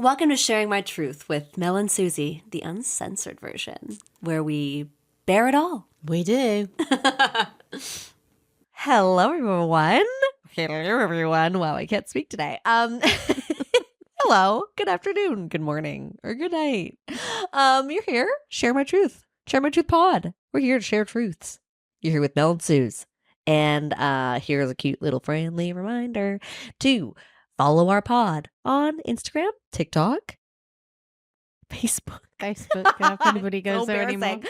Welcome to Sharing My Truth with Mel and Susie, the uncensored version, where we bear it all. We do. Hello, everyone. Hello, everyone. Wow, I can't speak today. Hello, good afternoon, good morning, or good night. You're here, Share My Truth. Share My Truth pod. We're here to share truths. You're here with Mel and Suze. And here's a cute little friendly reminder to follow our pod on Instagram, TikTok, Facebook. Yeah, if anybody goes there anymore.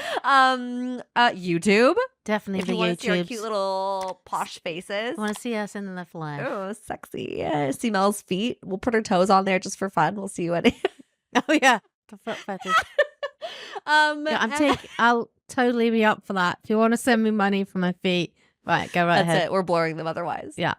YouTube. Definitely If the you want to see our YouTube. cute little posh faces. Want to see us in the flesh. Oh, sexy. Yeah, see Mel's feet. We'll put her toes on there just for fun. We'll see you at it. Oh, yeah. The foot fetish. I'll totally be up for that. If you want to send me money for my feet, right, go right That's ahead. it. We're blurring them otherwise. Yeah.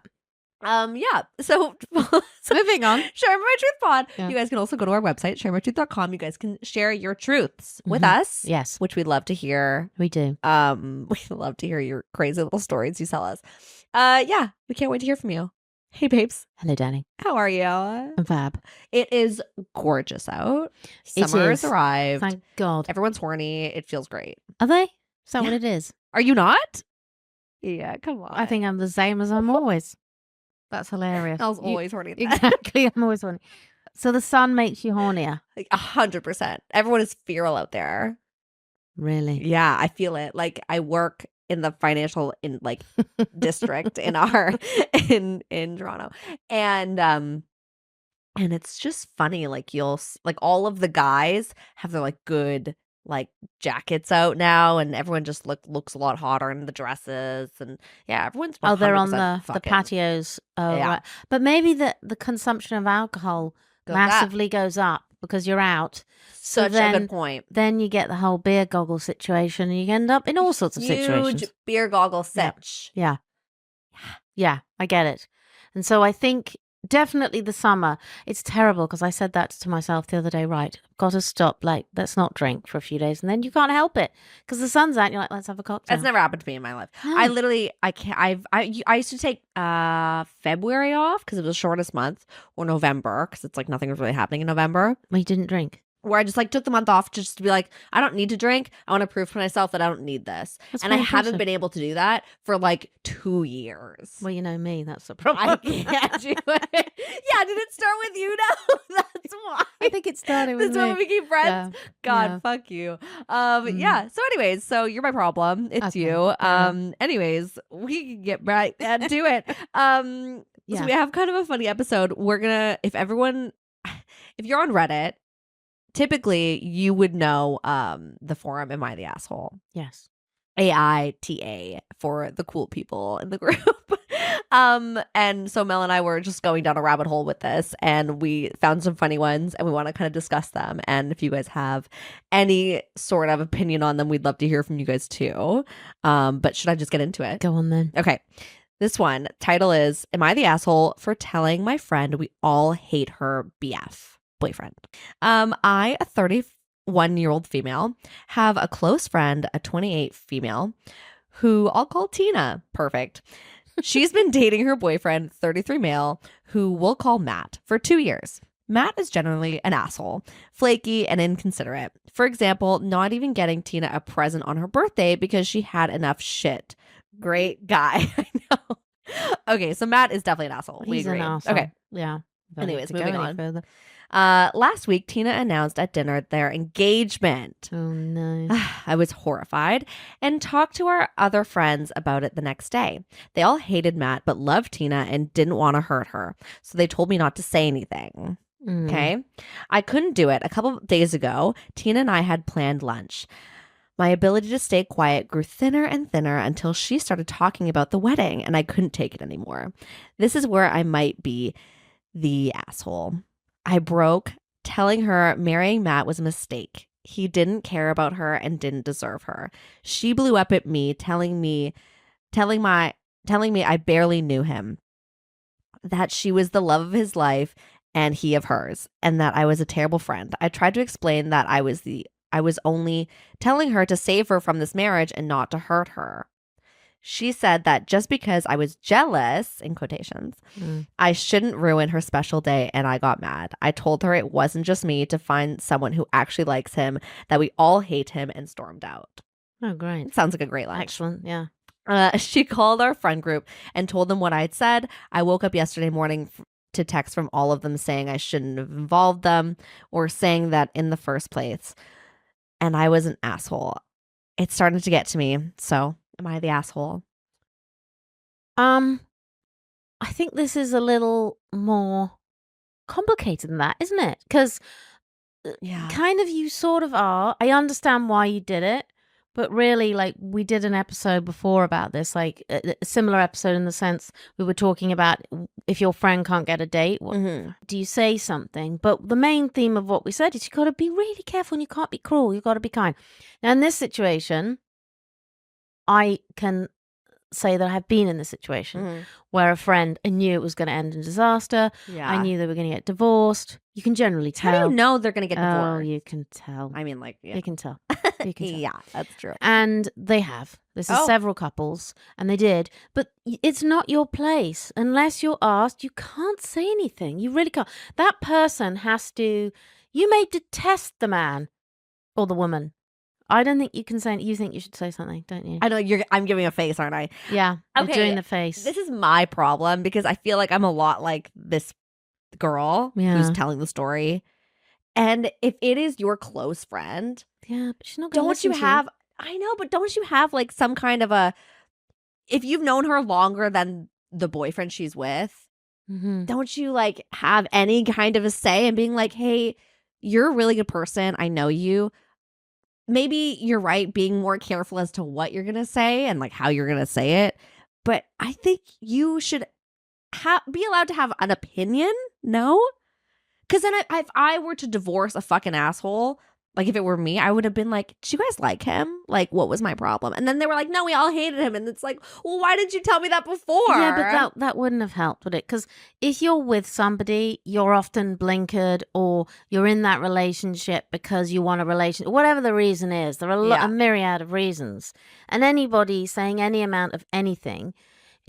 Yeah. So Moving on. Share My Truth pod. Yeah. You guys can also go to our website, sharemytruth.com. You guys can share your truths with us. Yes, Which we'd love to hear. we do. We'd love to hear your crazy little stories you tell us. Yeah, we can't wait to hear from you. Hey babes. Hello, Danny. How are you? I'm fab. It is gorgeous out. It Summer has is. arrived. Thank God. Everyone's horny. It feels great. Are they? Is that Yeah. what it is? Are you not? Yeah, come on. I think I'm the same as I'm always. That's hilarious. I was You- always horny. Exactly. I'm always horny. So the sun makes you hornier. Like 100%. Everyone is feral out there. Really? Yeah, I feel it. Like I work in the financial district in Toronto. And it's just funny, like like all of the guys have their like good like jackets out now, and everyone just looks a lot hotter in the dresses, and yeah, everyone's Oh, they're on 100% the fucking patios. Oh, Yeah. right. But maybe the consumption of alcohol goes up. massively goes up because you're out. Such a then- good point. Then you get the whole beer goggle situation, and you end up in all sorts of situations. Huge beer goggle Yeah. sitch. Yeah, I get it. And so I think definitely the summer. It's terrible because I said that to myself the other day. Right, I've got to stop. Like, let's not drink for a few days, and then you can't help it because the sun's out. And you're like, let's have a cocktail. That's never happened to me in my life. No. I literally, I can't. I used to take February off because it was the shortest month, or November because it's like nothing was really happening in November. Well, you didn't drink. Where I just like took the month off just to be like, I don't need to drink. I want to prove to myself that I don't need this. That's And I very haven't impressive. been able to do that for like 2 years. Well, you know me. That's the I problem. can't do it. Yeah, did it start with you now? That's why. I think it started with That's why me. we became friends. Yeah. God, Yeah. fuck you. Yeah. So anyways, so you're my problem. It's Okay. you. Yeah. Anyways, we can get right into it. So Yeah. we have kind of a funny episode. We're gonna, if you're on Reddit, typically you would know the forum Am I the Asshole? Yes. AITA for the cool people in the group. And so Mel and I were just going down a rabbit hole with this, and we found some funny ones, and we want to kind of discuss them. And if you guys have any sort of opinion on them, we'd love to hear from you guys too. But should I just get into it? Go on then. Okay. This one title is Am I the Asshole for Telling My Friend We All Hate Her BF Boyfriend? I, a 31-year-old female, have a close friend, a 28 female, who I'll call Tina. Perfect. She's been dating her boyfriend, 33 male, who we'll call Matt, for 2 years. Matt is generally an asshole, flaky and inconsiderate. For example, not even getting Tina a present on her birthday because she had enough shit. Great guy. I know. Okay, so Matt is definitely an asshole. We He's agree. an asshole. Okay. Yeah. Don't need Anyways, to go moving any on. further. Last week, Tina announced at dinner their engagement. Oh no. I was horrified and talked to our other friends about it the next day. They all hated Matt but loved Tina and didn't want to hurt her. So they told me not to say anything. Mm. Okay. I couldn't do it. A couple of days ago, Tina and I had planned lunch. My ability to stay quiet grew thinner and thinner until she started talking about the wedding, and I couldn't take it anymore. This is where I might be the asshole. I broke, telling her marrying Matt was a mistake. He didn't care about her and didn't deserve her. She blew up at me, telling me I barely knew him, that she was the love of his life and he of hers, and that I was a terrible friend. I tried to explain that I was only telling her to save her from this marriage and not to hurt her. She said that just because I was jealous, in quotations, I shouldn't ruin her special day, and I got mad. I told her it wasn't just me to find someone who actually likes him, that we all hate him, and stormed out. Oh, great. It sounds like a great lunch. Excellent, yeah. She called our friend group and told them what I had said. I woke up yesterday morning to text from all of them saying I shouldn't have involved them or saying that in the first place. And I was an asshole. It's starting to get to me. So am I the asshole? I think this is a little more complicated than that, isn't it? Because kind of you sort of are. I understand why you did it. But really, like, we did an episode before about this, like a similar episode in the sense we were talking about if your friend can't get a date, do you say something? But the main theme of what we said is you got to be really careful and you can't be cruel. You got to be kind. Now, in this situation, I can say that I have been in this situation where a friend, I knew it was going to end in disaster. Yeah. I knew they were going to get divorced. You can generally tell. How do you know they're going to get divorced? Oh, you can tell. I mean, like, You can tell. You can tell. Yeah, that's true. And they have. This is several couples, and they did. But it's not your place. Unless you're asked, you can't say anything. You really can't. That person has to, you may detest the man or the woman. I don't think you can say, you think you should say something, don't you? I know I'm giving a face, aren't I? Yeah, okay, you're doing the face. This is my problem because I feel like I'm a lot like this girl who's telling the story. And if it is your close friend, but she's not going to don't you have, I know, but don't you have like some kind of a, if you've known her longer than the boyfriend she's with, don't you like have any kind of a say in being like, hey, you're a really good person. I know you. Maybe you're right, being more careful as to what you're going to say and like how you're going to say it. But I think you should be allowed to have an opinion. No? Because then if I were to divorce a fucking asshole, like if it were me, I would have been like, do you guys like him? Like, what was my problem? And then they were like, no, we all hated him. And it's like, well, why didn't you tell me that before? Yeah, but that wouldn't have helped, would it? Because if you're with somebody, you're often blinkered or you're in that relationship because you want a relationship, whatever the reason is. There are a myriad of reasons. And anybody saying any amount of anything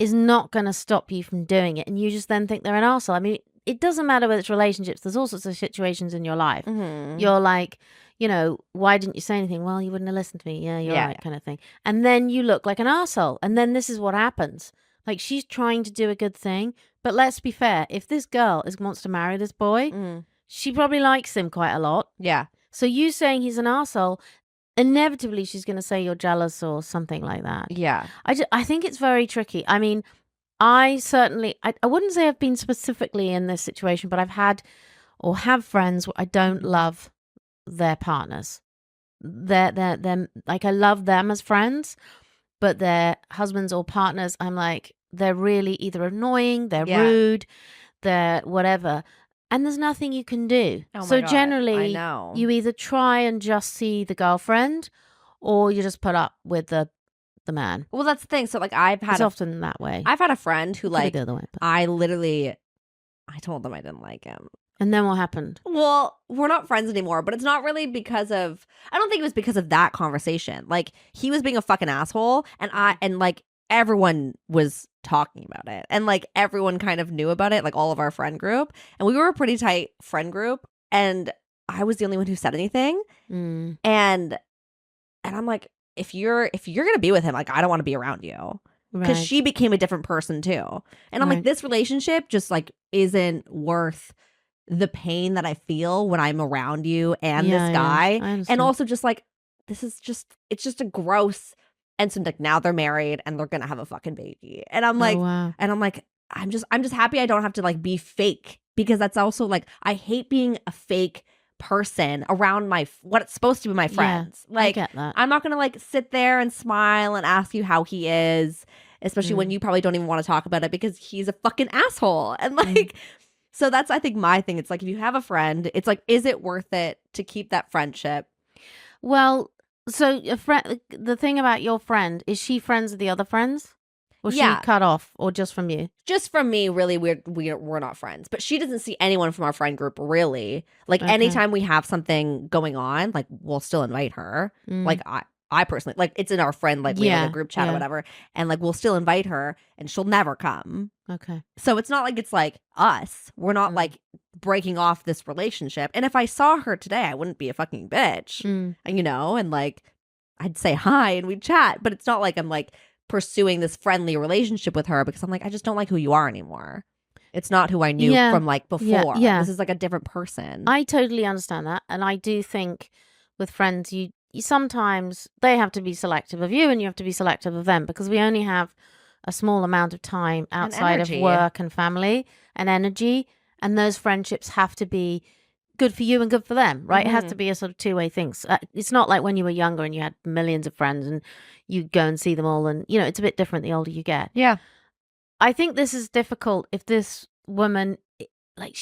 is not going to stop you from doing it. And you just then think they're an arsehole. I mean, it doesn't matter whether it's relationships. There's all sorts of situations in your life. You're like, you know, why didn't you say anything? Well, you wouldn't have listened to me. Yeah, you're right, kind of thing. And then you look like an arsehole. And then this is what happens. Like, she's trying to do a good thing. But let's be fair. If this girl wants to marry this boy, she probably likes him quite a lot. Yeah. So you saying he's an arsehole, inevitably she's going to say you're jealous or something like that. Yeah. I think it's very tricky. I mean, I certainly, I wouldn't say I've been specifically in this situation, but I've had or have friends where I don't love their partners. They're like, I love them as friends, but their husbands or partners, I'm like, they're really either annoying, they're rude, they're whatever. And there's nothing you can do. So generally, you either try and just see the girlfriend or you just put up with the man. Well, that's the thing. So like it's often that way. I've had a friend who like, the other way, I told them I didn't like him. And then what happened? Well, we're not friends anymore, but it's not really because of, I don't think it was because of that conversation. Like, he was being a fucking asshole and like everyone was talking about it. And like everyone kind of knew about it, like all of our friend group. And we were a pretty tight friend group. And I was the only one who said anything. And I'm like, if you're going to be with him, like, I don't want to be around you. Because she became a different person too. And I'm like, this relationship just like isn't worth the pain that I feel when I'm around you and this guy. And also just like, it's just a gross, and so like now they're married and they're gonna have a fucking baby. And I'm like, I'm just happy I don't have to like be fake, because that's also like, I hate being a fake person around what's supposed to be my friends. Like, I get that. I'm not gonna like sit there and smile and ask you how he is, especially when you probably don't even want to talk about it because he's a fucking asshole. And like, so that's, I think, my thing. It's like, if you have a friend, it's like, is it worth it to keep that friendship? Well, so the thing about your friend, is she friends with the other friends? Or she cut off, or just from you? Just from me, really. We're not friends. But she doesn't see anyone from our friend group, really. Like, anytime we have something going on, like, we'll still invite her. Like, I personally, like, it's in our friend, like, we have like, a group chat or whatever, and like we'll still invite her and she'll never come. Okay. So it's not like it's like us. We're not like breaking off this relationship. And if I saw her today, I wouldn't be a fucking bitch, you know, and like I'd say hi and we'd chat, but it's not like I'm like pursuing this friendly relationship with her because I'm like, I just don't like who you are anymore. It's not who I knew from like before. Yeah. This is like a different person. I totally understand that. And I do think with friends, you sometimes they have to be selective of you and you have to be selective of them because we only have a small amount of time outside of work and family and energy. And those friendships have to be good for you and good for them, right? It has to be a sort of two-way thing. It's not like when you were younger and you had millions of friends and you go and see them all. And, you know, it's a bit different the older you get. Yeah. I think this is difficult if this woman, like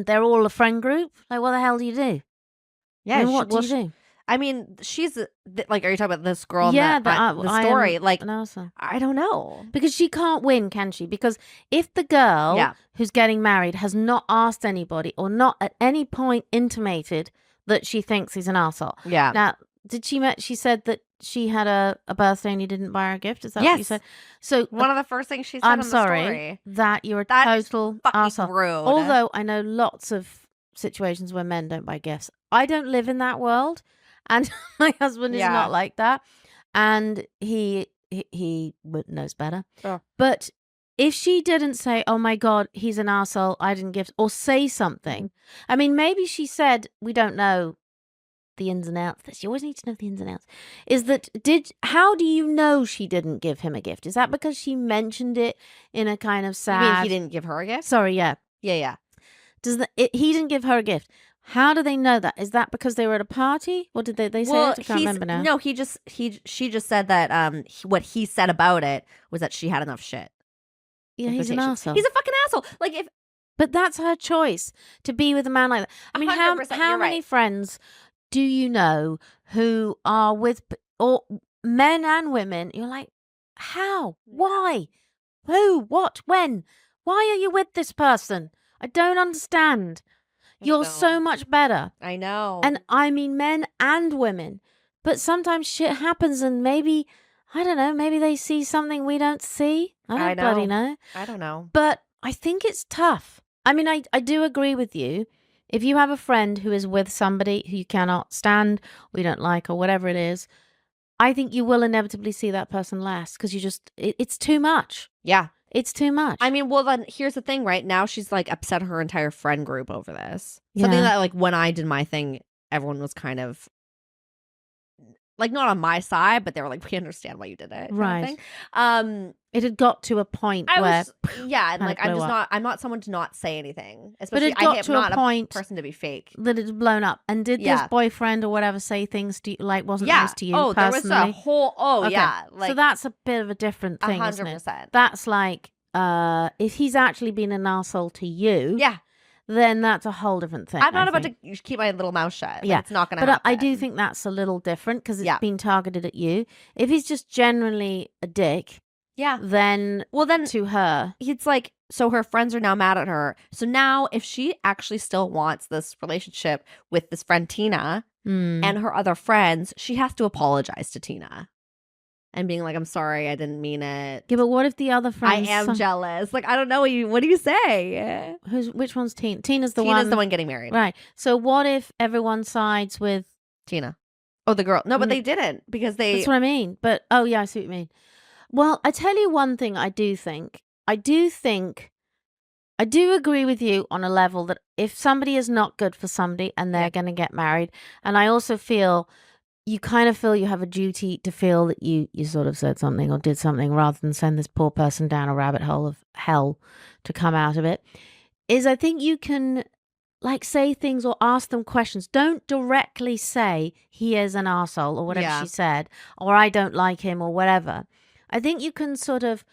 they're all a friend group. Like, what the hell do you do? Yeah. I mean, what do you do? I mean, she's like, are you talking about this girl? Yeah, the story. Like, awesome. I don't know. Because she can't win, can she? Because if the girl who's getting married has not asked anybody or not at any point intimated that she thinks he's an arsehole. Yeah. Now, she said that she had a birthday and you didn't buy her a gift? Is that what you said? So one of the first things she said I'm on the sorry story. That you're a total arsehole. Rude. Although I know lots of situations where men don't buy gifts. I don't live in that world. And my husband is not like that. And he knows better. Oh. But if she didn't say, oh my God, he's an arsehole, I didn't give, or say something. I mean, maybe she said, we don't know the ins and outs. You always need to know the ins and outs. Is that, how do you know she didn't give him a gift? Is that because she mentioned it in a kind of sad... You mean he didn't give her a gift? Sorry, yeah. Yeah. He didn't give her a gift. How do they know that? Is that because they were at a party? What did they say? I can't remember now. No, she just said that what he said about it was that she had enough shit. Yeah, he's an asshole. He's a fucking asshole. Like but that's her choice to be with a man like that. I mean, how many friends do you know who are with or men and women? You're like, how? Why? Who? What? When? Why are you with this person? I don't understand. You're so much better. I know. And I mean men and women. But sometimes shit happens and maybe, I don't know, maybe they see something we don't see. I don't bloody know. I don't know. But I think it's tough. I mean, I do agree with you. If you have a friend who is with somebody who you cannot stand, or you don't like, or whatever it is, I think you will inevitably see that person less because it's too much. Yeah. It's too much. I mean, well, then here's the thing, right? Now she's like upset her entire friend group over this. Something that like when I did my thing, everyone was kind of like not on my side, but they were like, we understand why you did it. Right. It had got to a point and like I'm not someone to not say anything. Especially but it got to a point person to be fake. That it's blown up. And did this boyfriend or whatever say things to you, like wasn't nice to you personally? There was a whole Like, so that's a bit of a different thing, 100%. Isn't it? That's like if he's actually been an arsehole to you, then that's a whole different thing. I'm not about to keep my little mouth shut. Like, it's not going to happen. But I do think that's a little different because it's been targeted at you. If he's just generally a dick, then to her, it's like, so her friends are now mad at her. So now if she actually still wants this relationship with this friend Tina and her other friends, she has to apologize to Tina. And being like, I'm sorry, I didn't mean it. Yeah, but what if the other friends... I am jealous. Like, I don't know. What do you say? Which one's Tina? Tina's the one getting married. Right. So what if everyone sides with... Tina. Oh, the girl. No, but they didn't because they... That's what I mean. But, oh, yeah, I see what you mean. Well, I tell you one thing I do think. I do agree with you on a level that if somebody is not good for somebody and they're going to get married, and I also feel... You kind of feel you have a duty to feel that you sort of said something or did something rather than send this poor person down a rabbit hole of hell to come out of it, is I think you can like say things or ask them questions. Don't directly say he is an arsehole or whatever she said, or I don't like him or whatever. I think you can sort of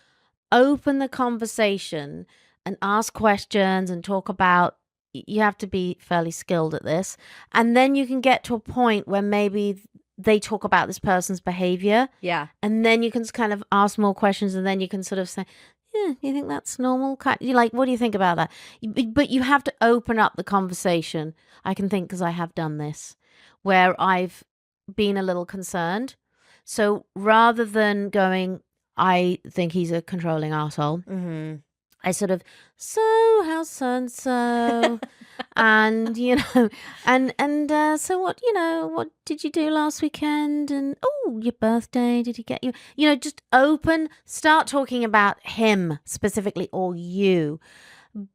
open the conversation and ask questions and talk about, you have to be fairly skilled at this. And then you can get to a point where maybe they talk about this person's behavior. Yeah. And then you can kind of ask more questions and then you can sort of say, yeah, you think that's normal? You're like, what do you think about that? But you have to open up the conversation. I can think because I have done this where I've been a little concerned. So rather than going, I think he's a controlling asshole, Mm-hmm. I sort of, so how's so-and-so? And, you know, and so what did you do last weekend? And, oh, your birthday, did he get you? You know, just start talking about him specifically or you.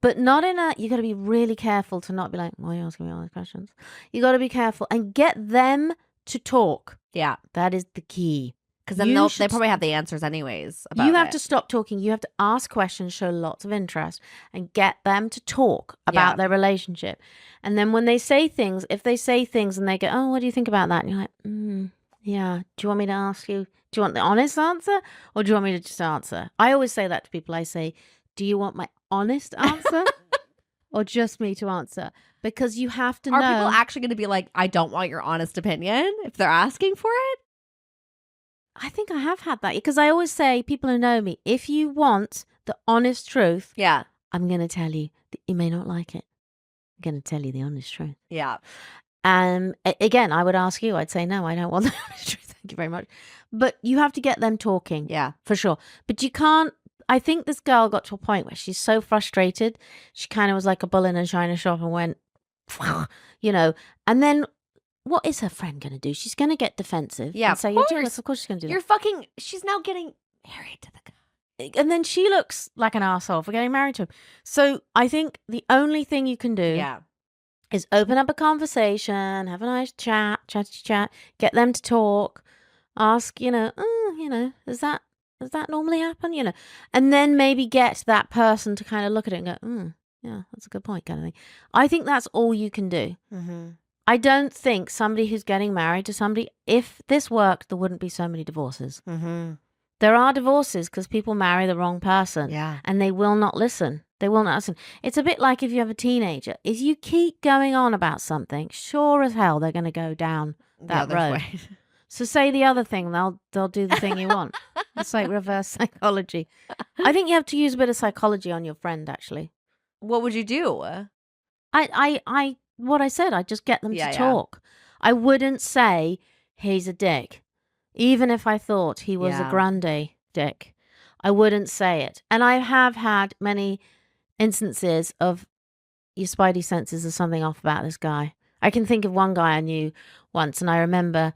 But not you got to be really careful to not be like, why are you asking me all these questions? You got to be careful and get them to talk. Yeah. That is the key. Because then they probably have the answers anyways. You have to stop talking. You have to ask questions, show lots of interest, and get them to talk about their relationship. And then when they say things, if they say things and they go, oh, what do you think about that? And you're like, yeah. Do you want me to ask you? Do you want the honest answer? Or do you want me to just answer? I always say that to people. I say, do you want my honest answer? Or just me to answer? Because you have to know. Are people actually going to be like, I don't want your honest opinion if they're asking for it? I think I have had that because I always say, people who know me, if you want the honest truth, I'm going to tell you that you may not like it. I'm going to tell you the honest truth. Yeah. Again, I would ask you, I'd say, no, I don't want the honest truth. Thank you very much. But you have to get them talking. Yeah. For sure. But you can't. I think this girl got to a point where she's so frustrated. She kind of was like a bull in a china shop and went, you know, and then what is her friend going to do? She's going to get defensive. Yeah, and say, you're jealous. Of course she's going to do that. She's now getting married to the guy. And then she looks like an asshole for getting married to him. So I think the only thing you can do is open up a conversation, have a nice chat, get them to talk, ask, does that normally happen? You know, and then maybe get that person to kind of look at it and go, yeah, that's a good point, kind of thing. I think that's all you can do. Mm-hmm. I don't think somebody who's getting married to somebody, if this worked, there wouldn't be so many divorces. Mm-hmm. There are divorces because people marry the wrong person and they will not listen. They will not listen. It's a bit like if you have a teenager. If you keep going on about something, sure as hell they're going to go down that road. So say the other thing, they'll do the thing you want. It's like reverse psychology. I think you have to use a bit of psychology on your friend, actually. What would you do? What I said, I'd just get them to talk. I wouldn't say he's a dick. Even if I thought he was a grande dick, I wouldn't say it. And I have had many instances of your spidey senses are something off about this guy. I can think of one guy I knew once, and I remember,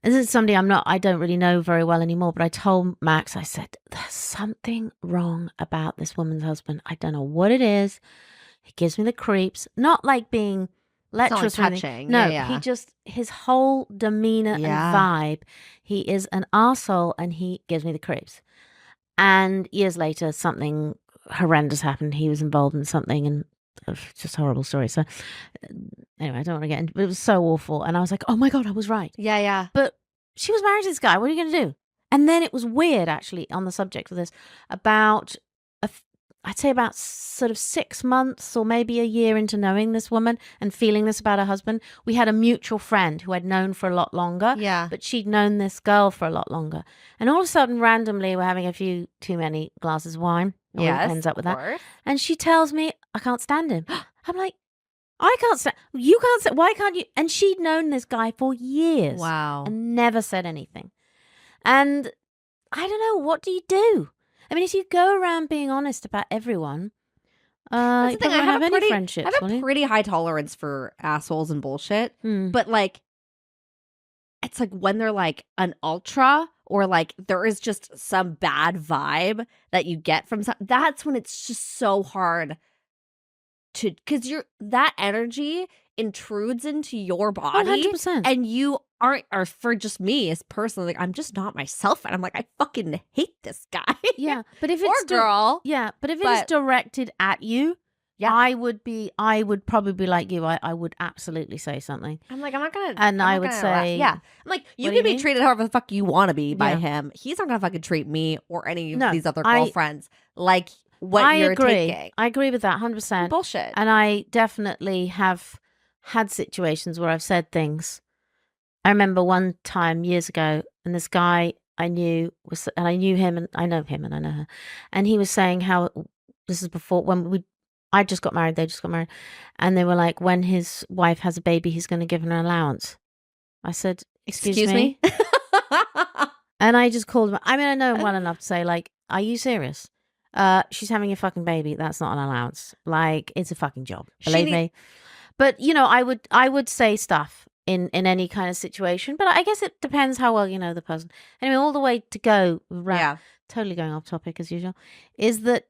this is somebody I don't really know very well anymore, but I told Max, I said, there's something wrong about this woman's husband. I don't know what it is. He gives me the creeps. Not like being lecherous or anything. No, he just, his whole demeanor and vibe, he is an arsehole and he gives me the creeps. And years later, something horrendous happened. He was involved in something and just a horrible story. So anyway, I don't want to get into it. It was so awful. And I was like, oh my God, I was right. Yeah. But she was married to this guy. What are you going to do? And then it was weird, actually, on the subject of this, about I'd say about sort of 6 months or maybe a year into knowing this woman and feeling this about her husband, we had a mutual friend who I'd known for a lot longer. Yeah. But she'd known this girl for a lot longer. And all of a sudden, randomly, we're having a few too many glasses of wine. Yes, ends up with of that. course. And she tells me, I can't stand him. I'm like, I can't stand, you can't stand, why can't you? And she'd known this guy for years. Wow. And never said anything. And I don't know, what do you do? I mean, if you go around being honest about everyone, you That's the thing. probably won't have any friendships. I have a pretty high tolerance for assholes and bullshit. Hmm. But like, it's like when they're like an ultra or like there is just some bad vibe that you get from that's when it's just so hard to, because that energy intrudes into your body 100%. and you aren't, or for just me as personally, like I'm just not myself and I'm like, I fucking hate this guy. Yeah, but if it's or girl. Yeah, but if it's directed at you, I would probably be like you. I would absolutely say something. I'm like, I'm not gonna. And I would say, I'm like, you can be treated however the fuck you want to be by him. He's not gonna fucking treat me or any of these other girlfriends like what you're taking. I agree with that 100%. Bullshit. And I definitely have had situations where I've said things. I remember one time years ago, and this guy I knew and I knew him, and I know him, and I know her, and he was saying how this is before when I just got married, they just got married, and they were like, when his wife has a baby, he's going to give her an allowance. I said, excuse me? And I just called him. I mean, I know him well enough to say, like, are you serious? She's having a fucking baby. That's not an allowance. Like, it's a fucking job. Believe me. But, you know, I would say stuff in any kind of situation. But I guess it depends how well you know the person. Anyway, all the way to go, totally going off topic as usual, is that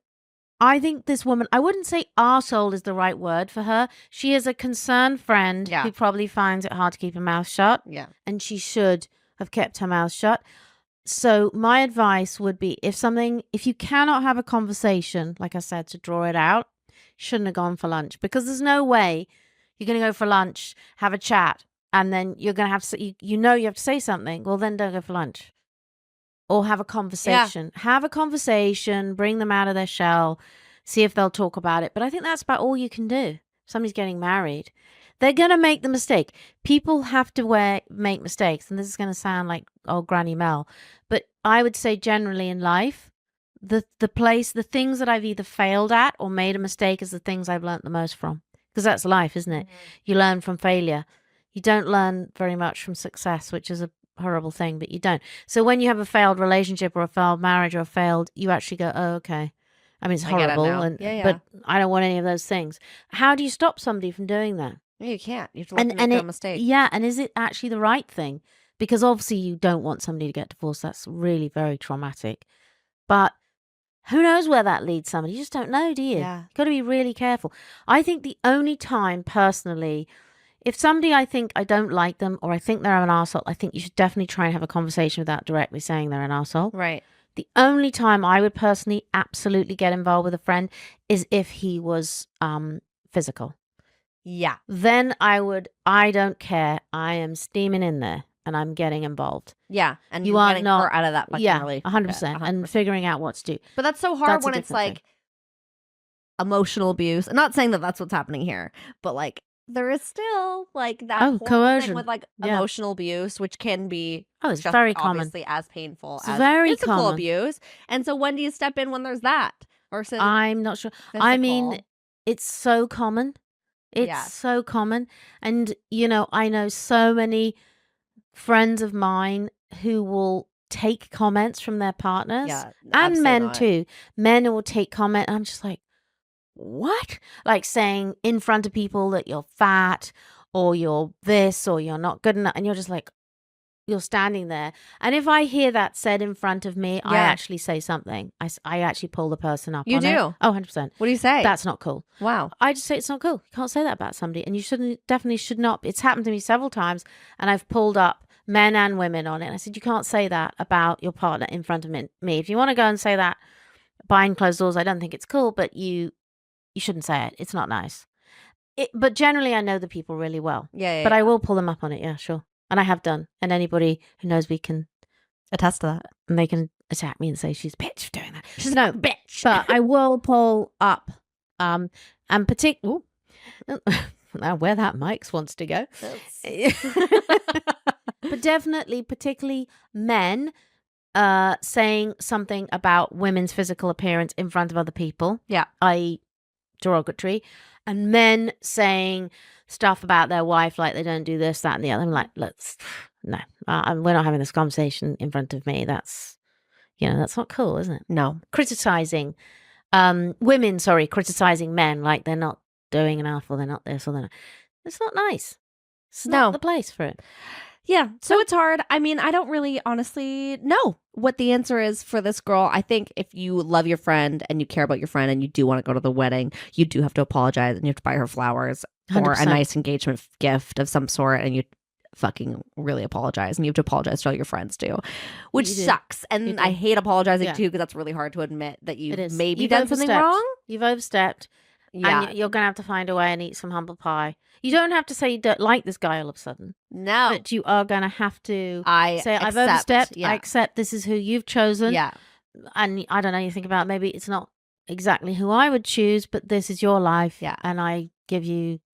I think this woman, I wouldn't say arsehole is the right word for her. She is a concerned friend who probably finds it hard to keep her mouth shut. Yeah. And she should have kept her mouth shut. So my advice would be if you cannot have a conversation, like I said, to draw it out, shouldn't have gone for lunch, because there's no way you're going to go for lunch, have a chat, and then you're going to have to, you have to say something. Well, then don't go for lunch. Or have a conversation. Yeah. Have a conversation, bring them out of their shell, see if they'll talk about it. But I think that's about all you can do. Somebody's getting married. They're going to make the mistake. People have to make mistakes. And this is going to sound like old Granny Mel. But I would say generally in life, the things that I've either failed at or made a mistake is the things I've learned the most from. Because that's life, isn't it? Mm-hmm. You learn from failure. You don't learn very much from success, which is a horrible thing, but you don't. So when you have a failed relationship or a failed marriage or you actually go, oh, okay. I mean, it's horrible. But I don't want any of those things. How do you stop somebody from doing that? You can't. You have to let them make their mistake. Yeah, and is it actually the right thing? Because obviously you don't want somebody to get divorced. That's really very traumatic. But who knows where that leads somebody? You just don't know, do you? Yeah. You've got to be really careful. I think the only time, personally, if somebody I think I don't like them or I think they're an arsehole, I think you should definitely try and have a conversation without directly saying they're an arsehole. Right. The only time I would personally absolutely get involved with a friend is if he was physical. Yeah. Then I don't care. I am steaming in there and I'm getting involved. Yeah. And you are getting her out of that fucking relationship. 100%. And figuring out what to do. But that's so hard when it's like emotional abuse. I'm not saying that that's what's happening here, but like there is still like that coercion thing with like emotional abuse, which can be it's very common. Obviously as painful it's as very physical common. abuse. And so when do you step in when there's that? Versus I'm not sure. physical? I mean, it's so common. It's so common. And, you know, I know so many friends of mine who will take comments from their partners and men too. Men who will take comment. I'm just like, what? Like saying in front of people that you're fat or you're this or you're not good enough. And you're just like, you're standing there. And if I hear that said in front of me, I actually say something. I actually pull the person up. You do? It. Oh, 100%. What do you say? That's not cool. Wow. I just say it's not cool. You can't say that about somebody. And you definitely should not. It's happened to me several times. And I've pulled up men and women on it. And I said, you can't say that about your partner in front of me. If you want to go and say that behind closed doors, I don't think it's cool. But you shouldn't say it. It's not nice. But generally, I know the people really well. But I will pull them up on it. Yeah, sure. And I have done. And anybody who knows me can attest to that. And they can attack me and say she's a bitch for doing that. She's no bitch. But I will pull up. And particularly, now where that Mike's wants to go. But definitely, particularly men saying something about women's physical appearance in front of other people. Yeah. I.e. derogatory. And men saying stuff about their wife, like they don't do this, that, and the other. I'm like, no, we're not having this conversation in front of me. That's not cool, isn't it? No. Criticizing criticizing men like they're not doing enough or they're not this or they're not. It's not nice. It's not the place for it. Yeah. So it's hard. I mean, I don't really honestly know what the answer is for this girl. I think if you love your friend and you care about your friend and you do want to go to the wedding, you do have to apologize and you have to buy her flowers 100%. Or a nice engagement gift of some sort, and you fucking really apologize, and you have to apologize to all your friends too, which sucks. And I hate apologizing too, because that's really hard to admit that you've maybe done something wrong. You've overstepped. Yeah. And you're going to have to find a way and eat some humble pie. You don't have to say you don't like this guy all of a sudden. No. But you are going to have to say, I've overstepped. Yeah. I accept this is who you've chosen. Yeah. And I don't know, you think about maybe it's not exactly who I would choose, but this is your life. Yeah. And I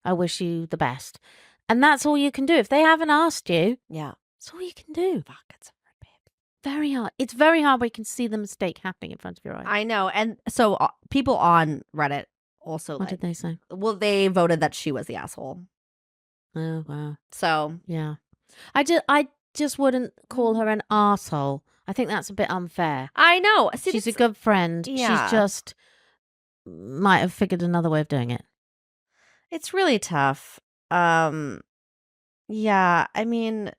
wish you the best. And that's all you can do. If they haven't asked you, that's all you can do. Fuck, it's hard, babe. Very hard. It's very hard when you can see the mistake happening in front of your eyes. I know. And so people on Reddit also what did they say? Well, they voted that she was the asshole. Oh, wow. So yeah. I just wouldn't call her an arsehole. I think that's a bit unfair. I know. See, She's a good friend. Yeah. She's just might have figured another way of doing it. It's really tough. Yeah, I mean,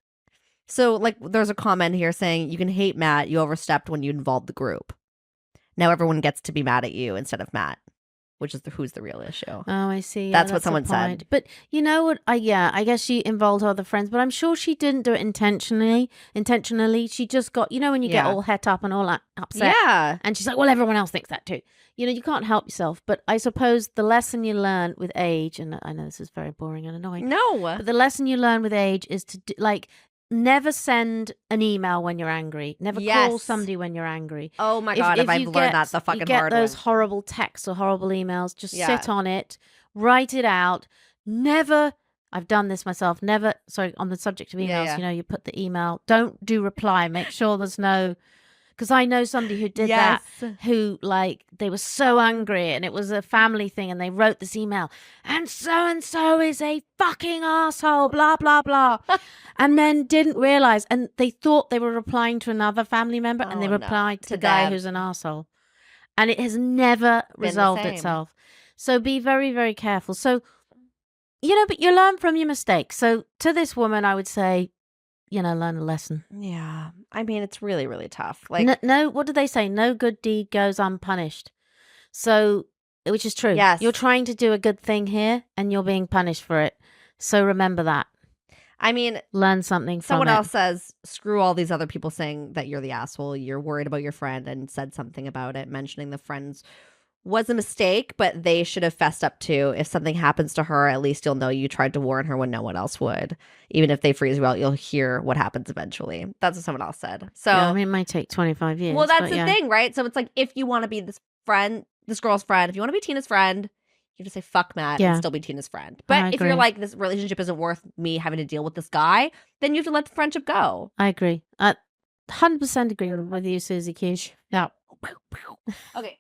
so like there's a comment here saying you can hate Matt, you overstepped when you involved the group. Now everyone gets to be mad at you instead of Matt, which is who's the real issue. Oh, I see. That's what someone said. But you know what? I guess she involved other friends, but I'm sure she didn't do it intentionally. She just got, when you get all het up and all upset. Yeah. And she's like, well, everyone else thinks that too. You can't help yourself. But I suppose the lesson you learn with age, and I know this is very boring and annoying. No. But the lesson you learn with age is to never send an email when you're angry. Never call somebody when you're angry. Oh my God, if I've learned that the fucking hard way. You get those horrible texts or horrible emails, just sit on it, write it out. Never, I've done this myself, never, sorry, on the subject of emails, you put the email, don't do reply, make sure there's no, because I know somebody who did that, who they were so angry and it was a family thing and they wrote this email, and so is a fucking asshole, blah, blah, blah. And then didn't realize, and they thought they were replying to another family member and they replied to the guy who's an asshole. And it has never resolved itself. So be very, very careful. So, but you learn from your mistakes. So to this woman, I would say, learn a lesson. Yeah. I mean, it's really, really tough. No, what do they say? No good deed goes unpunished. So, which is true. Yes. You're trying to do a good thing here and you're being punished for it. So remember that. I mean, learn something from someone else says, screw all these other people saying that you're the asshole. You're worried about your friend and said something about it, mentioning the friends was a mistake, but they should have fessed up too. If something happens to her, at least you'll know you tried to warn her when no one else would. Even if they freeze you out, you'll hear what happens eventually. That's what someone else said. So it might take 25 years. Well, that's the thing, right? So it's like, if you want to be this girl's friend, if you want to be Tina's friend, you just say fuck Matt and still be Tina's friend. But if you're like, this relationship isn't worth me having to deal with this guy, then you have to let the friendship go. I agree. 100% agree with you, Susie 𝐾𝐨. Yeah. Okay.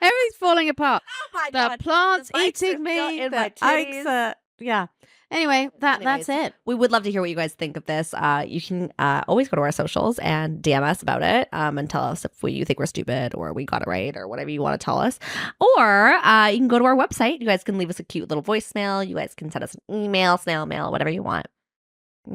Everything's falling apart. Oh my the God. plants The eating me. in my the yeah. Anyway, that's it. We would love to hear what you guys think of this. You can always go to our socials and DM us about it and tell us if you think we're stupid or we got it right or whatever you want to tell us. Or you can go to our website. You guys can leave us a cute little voicemail. You guys can send us an email, snail mail, whatever you want.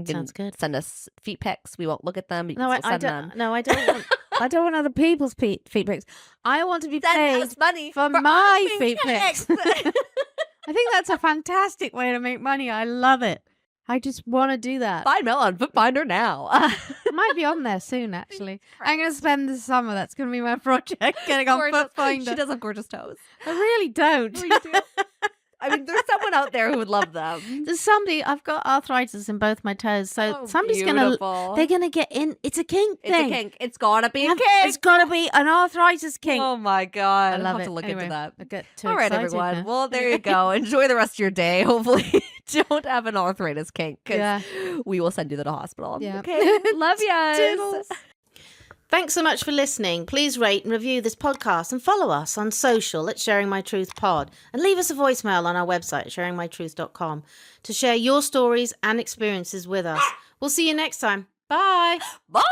Sounds good. Send us feet pics. We won't look at them. No, I don't. No, I don't want. I don't want other people's feet pics. I want to be paid money for my feet pics. I think that's a fantastic way to make money. I love it. I just want to do that. Find Mel on Footfinder now. I might be on there soon, actually. I'm going to spend the summer. That's going to be my project, getting on Footfinder. She does have gorgeous toes. I really don't. Oh, you do? I mean, there's someone out there who would love them. There's somebody, I've got arthritis in both my toes, so somebody's they're going to get in. It's a kink thing. It's a kink. It's gotta be a kink. It's gotta be an arthritis kink. Oh my God. I love I'll have it. to look into that. I get too All right, excited everyone. now. Well, there you go. Enjoy the rest of your day. Hopefully don't have an arthritis kink because we will send you to the hospital. Yeah. Okay. Love you. Toodles. Thanks so much for listening. Please rate and review this podcast and follow us on social at Sharing My Truth Pod, and leave us a voicemail on our website, sharingmytruth.com, to share your stories and experiences with us. We'll see you next time. Bye. Bye.